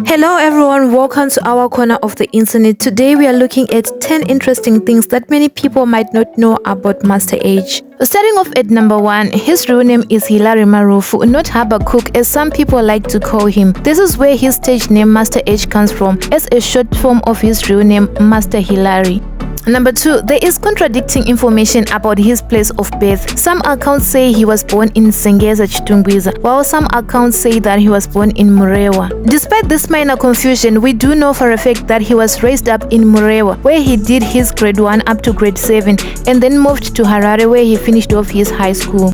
Hello everyone, welcome to our corner of the internet. Today we are looking at 10 interesting things that many people might not know about Master H. Starting off at number 1, his real name is Hilary Marufu, not Habakkuk as some people like to call him. This is where his stage name Master H comes from, as a short form of his real name Master Hilary. Number 2, there is contradicting information about his place of birth. Some accounts say he was born in Sengeza Chitungwiza, while some accounts say that he was born in Murewa. Despite this minor confusion, we do know for a fact that he was raised up in Murewa, where he did his grade 1 up to grade 7, and then moved to Harare, where he finished off his high school.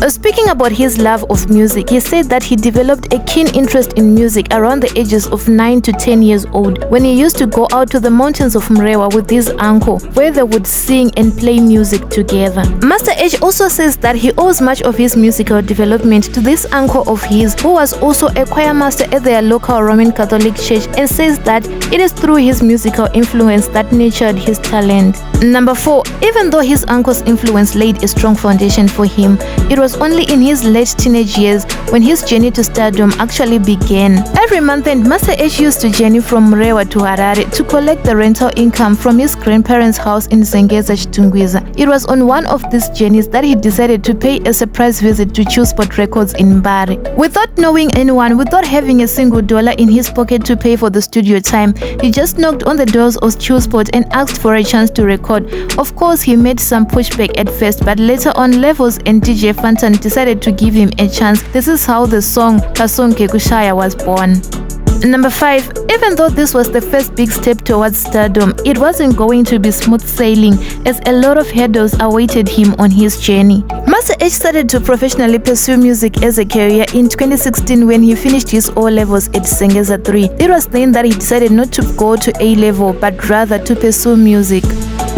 Speaking about his love of music, he said that he developed a keen interest in music around the ages of 9 to 10 years old, when he used to go out to the mountains of Murewa with his uncle, where they would sing and play music together. Master H also says that he owes much of his musical development to this uncle of his, who was also a choir master at their local Roman Catholic church, and says that it is through his musical influence that nurtured his talent. Number 4, even though his uncle's influence laid a strong foundation for him, it was only in his late teenage years when his journey to stardom actually began. Every month end, Master H used to journey from Murewa to Harare to collect the rental income from his grandparents' house in Sengeza Chitungwiza. It was on one of these journeys that he decided to pay a surprise visit to Chillspot Records in Bari. Without knowing anyone, without having a single dollar in his pocket to pay for the studio time, he just knocked on the doors of Chillspot and asked for a chance to record. Of course, he made some pushback at first, but later on, Levels and DJ Fantan decided to give him a chance. This is how the song Kekushaya was born. Number 5, even though this was the first big step towards stardom, it wasn't going to be smooth sailing, as a lot of hurdles awaited him on his journey. Master H started to professionally pursue music as a career in 2016 when he finished his O-levels at Sengeza 3. It was then that he decided not to go to A-level, but rather to pursue music.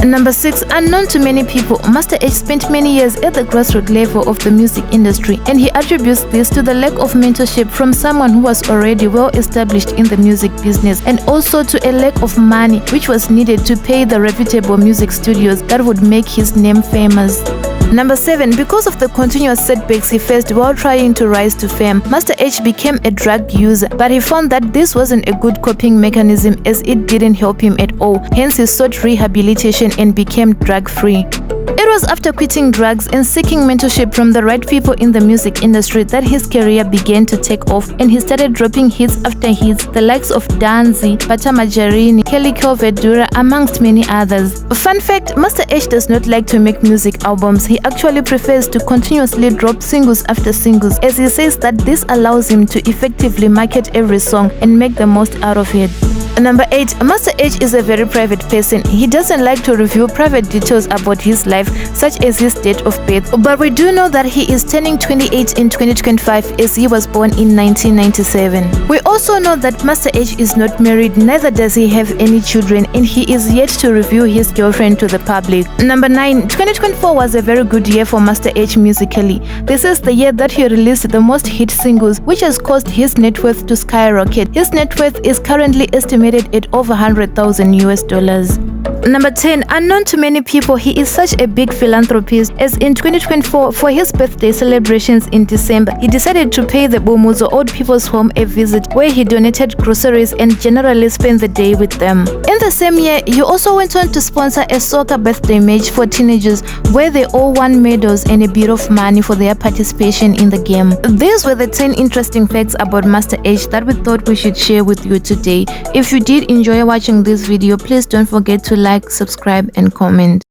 Number 6, unknown to many people, Master H spent many years at the grassroots level of the music industry, and he attributes this to the lack of mentorship from someone who was already well established in the music business, and also to a lack of money which was needed to pay the reputable music studios that would make his name famous. Number 7, because of the continuous setbacks he faced while trying to rise to fame, Master H became a drug user, but he found that this wasn't a good coping mechanism as it didn't help him at all. Hence he sought rehabilitation and became drug-free. It was after quitting drugs and seeking mentorship from the right people in the music industry that his career began to take off, and he started dropping hits after hits, the likes of Dhanzi, margarine, kelvedhura, amongst many others. Fun fact, Master H does not like to make music albums. He actually prefers to continuously drop singles after singles, as he says that this allows him to effectively market every song and make the most out of it. Number 8, Master H is a very private person. He doesn't like to reveal private details about his life, such as his date of birth, but we do know that he is turning 28 in 2025 as he was born in 1997. We also know that Master H is not married, neither does he have any children, and he is yet to reveal his girlfriend to the public. Number 9, 2024 was a very good year for Master H musically. This is the year that he released the most hit singles, which has caused his net worth to skyrocket. His net worth is currently estimated at over $100,000. Number 10, unknown to many people, he is such a big philanthropist, as in 2024, for his birthday celebrations in December, he decided to pay the Bomuzo Old People's Home a visit, where he donated groceries and generally spent the day with them. In the same year, he also went on to sponsor a soccer birthday match for teenagers, where they all won medals and a bit of money for their participation in the game. These were the 10 interesting facts about Master H that we thought we should share with you today. If you did enjoy watching this video, please don't forget to like, subscribe, and comment.